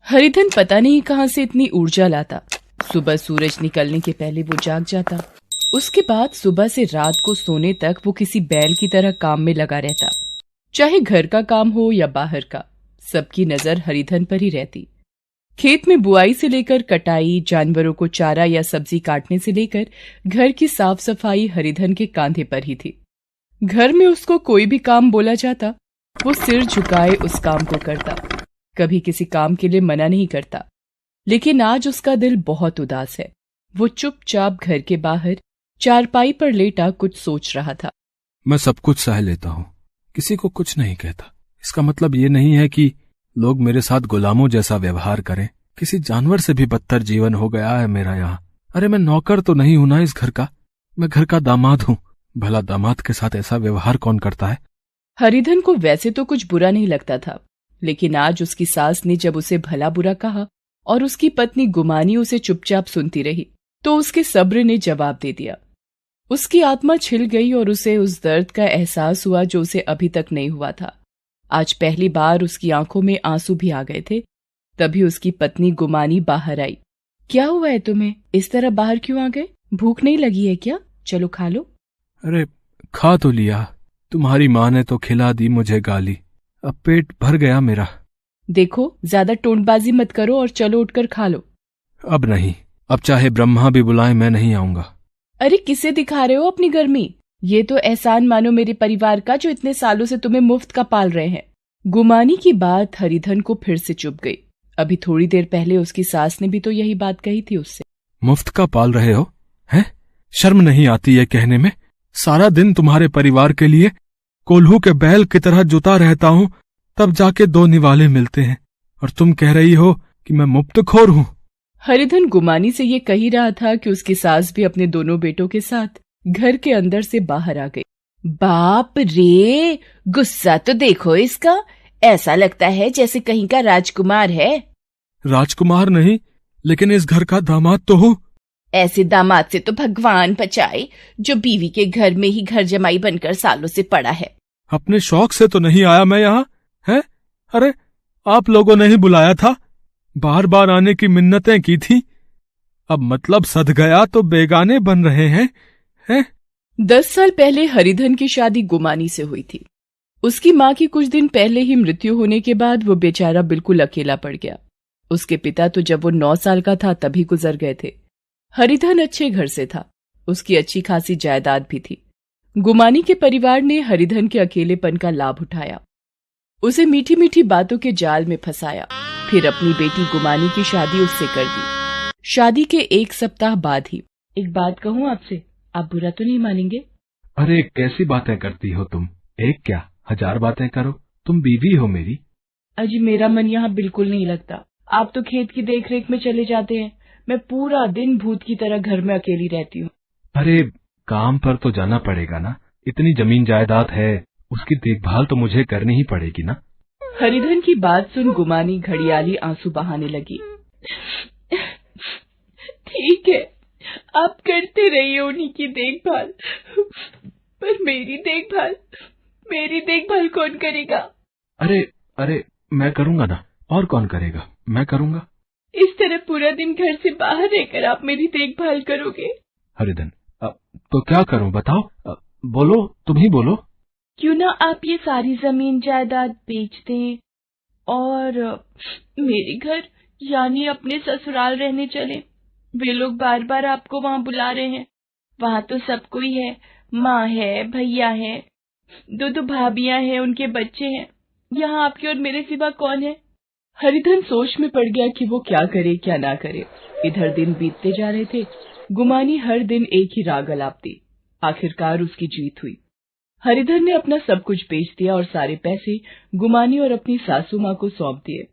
हरिधन पता नहीं कहां से इतनी ऊर्जा लाता। सुबह सूरज निकलने के पहले वो जाग जाता। उसके बाद सुबह से रात को सोने तक वो किसी बैल की तरह काम में लगा रहता। चाहे घर का काम हो या बाहर का, सबकी नजर हरिधन पर ही रहती। खेत में बुआई से लेकर कटाई, जानवरों को चारा या सब्जी काटने से लेकर घर की साफ सफाई हरिधन के कांधे पर ही थी। घर में उसको कोई भी काम बोला जाता, वो सिर झुकाए उस काम को करता। कभी किसी काम के लिए मना नहीं करता। लेकिन आज उसका दिल बहुत उदास है। वो चुपचाप घर के बाहर चारपाई पर लेटा कुछ सोच रहा था। मैं सब कुछ सह लेता हूँ, किसी को कुछ नहीं कहता। इसका मतलब ये नहीं है कि लोग मेरे साथ गुलामों जैसा व्यवहार करें। किसी जानवर से भी बदतर जीवन हो गया है मेरा यहाँ। अरे मैं नौकर तो नहीं हूं ना इस घर का, मैं घर का दामाद हूँ। भला दामाद के साथ ऐसा व्यवहार कौन करता है? हरिधन को वैसे तो कुछ बुरा नहीं लगता था, लेकिन आज उसकी सास ने जब उसे भला बुरा कहा और उसकी पत्नी गुमानी उसे चुपचाप सुनती रही, तो उसके सब्र ने जवाब दे दिया। उसकी आत्मा छिल गई और उसे उस दर्द का एहसास हुआ जो उसे अभी तक नहीं हुआ था। आज पहली बार उसकी आंखों में आंसू भी आ गए थे। तभी उसकी पत्नी गुमानी बाहर आई। क्या हुआ है तुम्हें? इस तरह बाहर क्यों आ गए? भूख नहीं लगी है क्या? चलो खा लो। अरे खा तो लिया, तुम्हारी माँ ने तो खिला दी मुझे गाली। अब पेट भर गया मेरा। देखो, ज्यादा टोंटबाजी मत करो और चलो उठकर खा लो। अब नहीं, अब चाहे ब्रह्मा भी बुलाए मैं नहीं आऊंगा। अरे किसे दिखा रहे हो अपनी गर्मी? ये तो एहसान मानो मेरे परिवार का जो इतने सालों से तुम्हें मुफ्त का पाल रहे हैं। गुमानी की बात हरिधन को फिर से चुभ गई। अभी थोड़ी देर पहले उसकी सास ने भी तो यही बात कही थी उससे। मुफ्त का पाल रहे हो? हैं? शर्म नहीं आती है कहने में? सारा दिन तुम्हारे परिवार के लिए कोल्हू के बैल की तरह जुता रहता हूँ, तब जाके दो निवाले मिलते हैं, और तुम कह रही हो कि मैं मुफ्तखोर हूँ। हरिधन गुमानी से ये कही रहा था कि उसकी सास भी अपने दोनों बेटों के साथ घर के अंदर से बाहर आ गई। बाप रे, गुस्सा तो देखो इसका। ऐसा लगता है जैसे कहीं का राजकुमार है। राजकुमार नहीं, लेकिन इस घर का दामाद तो हूँ। ऐसे दामाद से तो भगवान बचाए जो बीवी के घर में ही घर जमाई बनकर सालों से पड़ा है। अपने शौक से तो नहीं आया मैं यहाँ, है? अरे आप लोगों ने ही बुलाया था, बार बार आने की मिन्नतें की थी। अब मतलब सध गया तो बेगाने बन रहे हैं? 10 साल पहले हरिधन की शादी गुमानी से हुई थी। उसकी माँ की कुछ दिन पहले ही मृत्यु होने के बाद वो बेचारा बिल्कुल अकेला पड़ गया। उसके पिता तो जब वो 9 साल का था तभी गुजर गए थे। हरिधन अच्छे घर से था, उसकी अच्छी खासी जायदाद भी थी। गुमानी के परिवार ने हरिधन के अकेलेपन का लाभ उठाया, उसे मीठी मीठी बातों के जाल में फंसाया, फिर अपनी बेटी गुमानी की शादी उससे कर दी। शादी के 1 सप्ताह बाद ही। एक बात कहूँ आपसे, आप बुरा तो नहीं मानेंगे? अरे कैसी बातें करती हो तुम? एक क्या 1000 बातें करो, तुम बीवी हो मेरी। अजी मेरा मन यहाँ बिल्कुल नहीं लगता। आप तो खेत की देखरेख में चले जाते हैं, मैं पूरा दिन भूत की तरह घर में अकेली रहती हूँ। अरे काम पर तो जाना पड़ेगा ना, इतनी जमीन जायदाद है, उसकी देखभाल तो मुझे करनी ही पड़ेगी ना। हरिधन की बात सुन गुमानी घड़ियाली आंसू बहाने लगी। ठीक है, आप करते रहिए उन्हीं की देखभाल, पर मेरी देखभाल कौन करेगा? अरे मैं करूंगा ना, और कौन करेगा? मैं करूंगा। इस तरह पूरा दिन घर से बाहर रहकर आप मेरी देखभाल करोगे? हरिधन तो क्या करूं बताओ? बोलो, तुम ही बोलो। क्यों ना आप ये सारी जमीन जायदाद बेच दें और मेरे घर यानी अपने ससुराल रहने चले। वे लोग बार बार आपको वहाँ बुला रहे हैं। वहाँ तो सब कोई है, माँ है, भैया है, 2 भाभियां हैं, उनके बच्चे हैं। यहाँ आपके और मेरे सिवा कौन है? हरिधन सोच में पड़ गया कि वो क्या करे क्या ना करे। इधर दिन बीतते जा रहे थे। गुमानी हर दिन एक ही राग अलापती। आखिरकार उसकी जीत हुई। हरिधन ने अपना सब कुछ बेच दिया और सारे पैसे गुमानी और अपनी सासू माँ को सौंप दिए।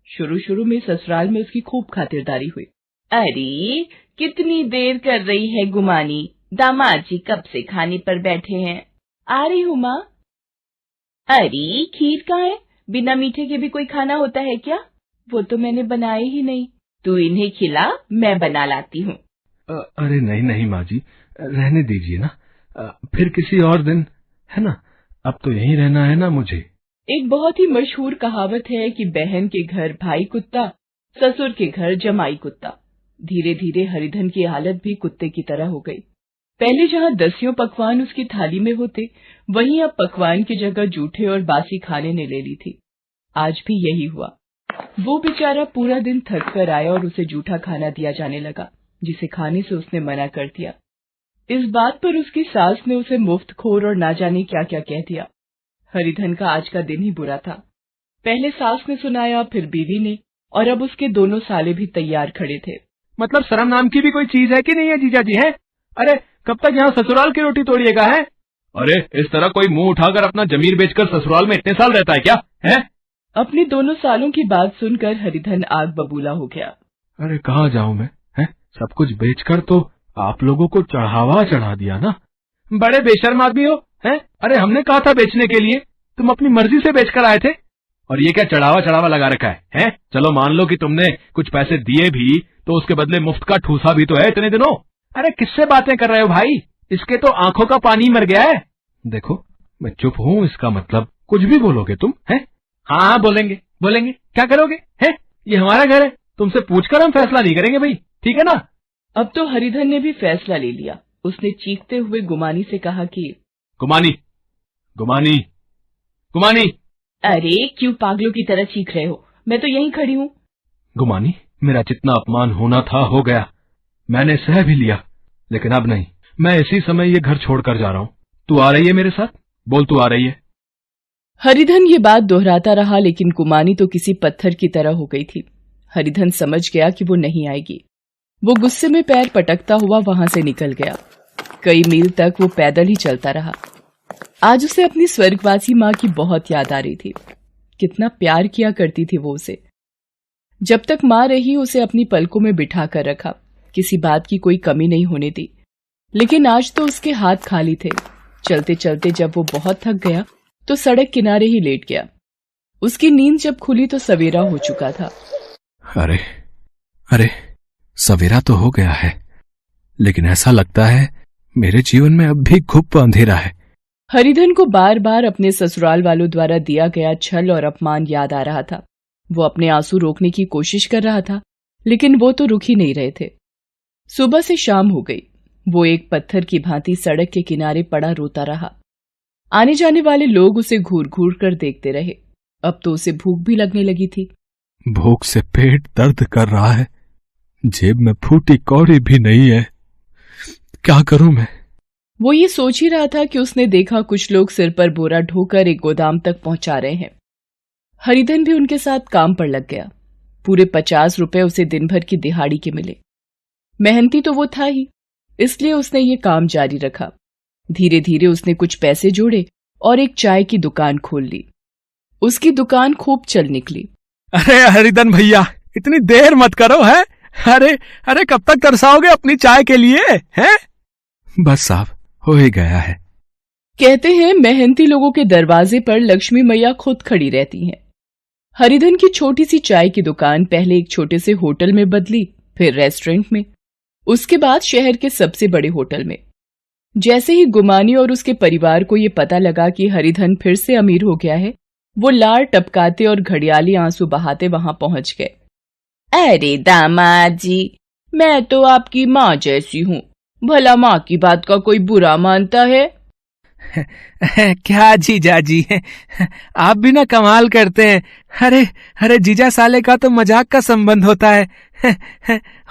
शुरू में ससुराल में उसकी खूब खातिरदारी हुई। अरे कितनी देर कर रही है गुमानी, दामाद जी कब से खाने पर बैठे हैं। आ रही हूँ माँ। अरे खीर कहाँ है? बिना मीठे के भी कोई खाना होता है क्या? वो तो मैंने बनाए ही नहीं। तू इन्हें खिला, मैं बना लाती हूँ। अरे नहीं माँ जी, रहने दीजिए ना, फिर किसी और दिन, है ना? अब तो यहीं रहना है ना मुझे। एक बहुत ही मशहूर कहावत है कि बहन के घर भाई कुत्ता ससुर के घर जमाई कुत्ता। धीरे धीरे हरिधन की हालत भी कुत्ते की तरह हो गई। पहले जहाँ दसियों पकवान उसकी थाली में होते, वहीं अब पकवान की जगह जूठे और बासी खाने ने ले ली थी। आज भी यही हुआ। वो बेचारा पूरा दिन थक कर आया और उसे जूठा खाना दिया जाने लगा, जिसे खाने से उसने मना कर दिया। इस बात पर उसकी सास ने उसे मुफ्तखोर और ना जाने क्या क्या कह दिया। हरिधन का आज का दिन ही बुरा था। पहले सास ने सुनाया, फिर बीवी ने, और अब उसके दोनों साले भी तैयार खड़े थे। मतलब शर्म नाम की भी कोई चीज है कि नहीं है जीजा जी? है अरे कब तक यहाँ ससुराल की रोटी तोड़िएगा? है अरे इस तरह कोई मुंह उठाकर अपना जमीर बेचकर ससुराल में इतने साल रहता है क्या? है अपने दोनों सालों की बात सुनकर हरिधन आग बबूला हो गया। अरे कहाँ जाऊं मैं? है सब कुछ बेचकर तो आप लोगों को चढ़ावा चढ़ा दिया ना। बड़े बेशर्म आदमी हो। है अरे हमने कहा था बेचने के लिए, तुम अपनी मर्जी से बेचकर आए थे, और ये क्या चढ़ावा लगा रखा है? हैं? चलो मान लो कि तुमने कुछ पैसे दिए भी, तो उसके बदले मुफ्त का ठूसा भी तो है इतने दिनों। अरे किससे बातें कर रहे हो भाई? इसके तो आंखों का पानी मर गया है। देखो मैं चुप हूँ, इसका मतलब कुछ भी बोलोगे तुम? हैं? हाँ बोलेंगे। क्या करोगे? है ये हमारा घर है, तुमसे पूछकर हम फैसला नहीं करेंगे भाई, ठीक है ना? अब तो हरिधन ने भी फैसला ले लिया। उसने चीखते हुए गुमानी से कहा कि गुमानी। अरे क्यों पागलों की तरह चीख रहे हो? मैं तो यहीं खड़ी हूँ। गुमानी, मेरा जितना अपमान होना था हो गया, मैंने सह भी लिया, लेकिन अब नहीं। मैं इसी समय ये घर छोड़कर जा रहा हूँ। तू आ रही है मेरे साथ? बोल तू आ रही है? हरिधन ये बात दोहराता रहा, लेकिन गुमानी तो किसी पत्थर की तरह हो गई थी। हरिधन समझ गया कि वो नहीं आएगी। वो गुस्से में पैर पटकता हुआ वहां से निकल गया। कई मील तक वो पैदल ही चलता रहा। आज उसे अपनी स्वर्गवासी माँ की बहुत याद आ रही थी। कितना प्यार किया करती थी वो उसे। जब तक माँ रही उसे अपनी पलकों में बिठा कर रखा, किसी बात की कोई कमी नहीं होने दी। लेकिन आज तो उसके हाथ खाली थे। चलते चलते जब वो बहुत थक गया तो सड़क किनारे ही लेट गया। उसकी नींद जब खुली तो सवेरा हो चुका था। अरे सवेरा तो हो गया है, लेकिन ऐसा लगता है मेरे जीवन में अब भी घुप अंधेरा है। हरिधन को बार बार अपने ससुराल वालों द्वारा दिया गया छल और अपमान याद आ रहा था। वो अपने आंसू रोकने की कोशिश कर रहा था, लेकिन वो तो रुक ही नहीं रहे थे। सुबह से शाम हो गई। वो एक पत्थर की भांति सड़क के किनारे पड़ा रोता रहा। आने जाने वाले लोग उसे घूर घूर कर देखते रहे। अब तो उसे भूख भी लगने लगी थी। भूख से पेट दर्द कर रहा है, जेब में फूटी कौड़ी भी नहीं है, क्या करूं मैं? वो ये सोच ही रहा था कि उसने देखा कुछ लोग सिर पर बोरा ढोकर एक गोदाम तक पहुंचा रहे हैं। हरिधन भी उनके साथ काम पर लग गया। पूरे 50 रुपए उसे दिन भर की दिहाड़ी के मिले। मेहनती तो वो था ही, इसलिए उसने ये काम जारी रखा। धीरे धीरे उसने कुछ पैसे जोड़े और एक चाय की दुकान खोल ली। उसकी दुकान खूब चल निकली। अरे हरिधन भैया, इतनी देर मत करो। है अरे कब तक तरसाओगे अपनी चाय के लिए? है बस साहब, हो ही गया है। कहते हैं मेहनती लोगों के दरवाजे पर लक्ष्मी मैया खुद खड़ी रहती हैं। हरिधन की छोटी सी चाय की दुकान पहले एक छोटे से होटल में बदली, फिर रेस्टोरेंट में, उसके बाद शहर के सबसे बड़े होटल में। जैसे ही गुमानी और उसके परिवार को ये पता लगा कि हरिधन फिर से अमीर हो गया है, वो लार टपकाते और घड़ियाली आंसू बहाते वहां पहुंच गए। अरे दामाद जी, मैं तो आपकी माँ जैसी हूँ, भला माँ की बात का कोई बुरा मानता है? क्या जीजा जी, आप भी ना कमाल करते हैं। अरे जीजा साले का तो मजाक का संबंध होता है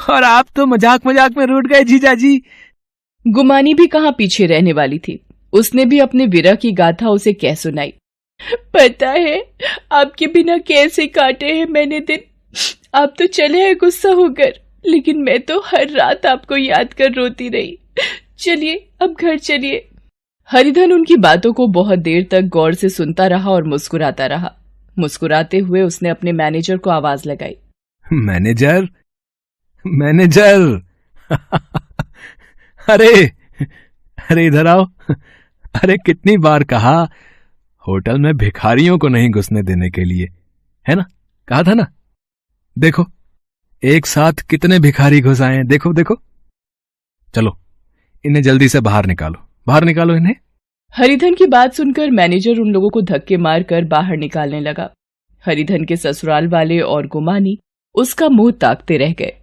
और आप तो मजाक में रूठ गए जीजा जी। गुमानी भी कहाँ पीछे रहने वाली थी। उसने भी अपने विरह की गाथा उसे कह सुनाई। पता है आपके बिना कैसे काटे हैं मैंने दिन। आप तो चले हैं गुस्सा होकर, लेकिन मैं तो हर रात आपको याद कर रोती रही। चलिए अब घर चलिए। हरिधन उनकी बातों को बहुत देर तक गौर से सुनता रहा और मुस्कुराता रहा। मुस्कुराते हुए उसने अपने मैनेजर को आवाज लगाई। मैनेजर अरे इधर आओ। अरे कितनी बार कहा होटल में भिखारियों को नहीं घुसने देने के लिए, है ना? कहा था ना। देखो एक साथ कितने भिखारी घुस आए हैं। देखो चलो इन्हें जल्दी से बाहर निकालो इन्हें। हरिधन की बात सुनकर मैनेजर उन लोगों को धक्के मारकर बाहर निकालने लगा। हरिधन के ससुराल वाले और गुमानी उसका मुंह ताकते रह गए।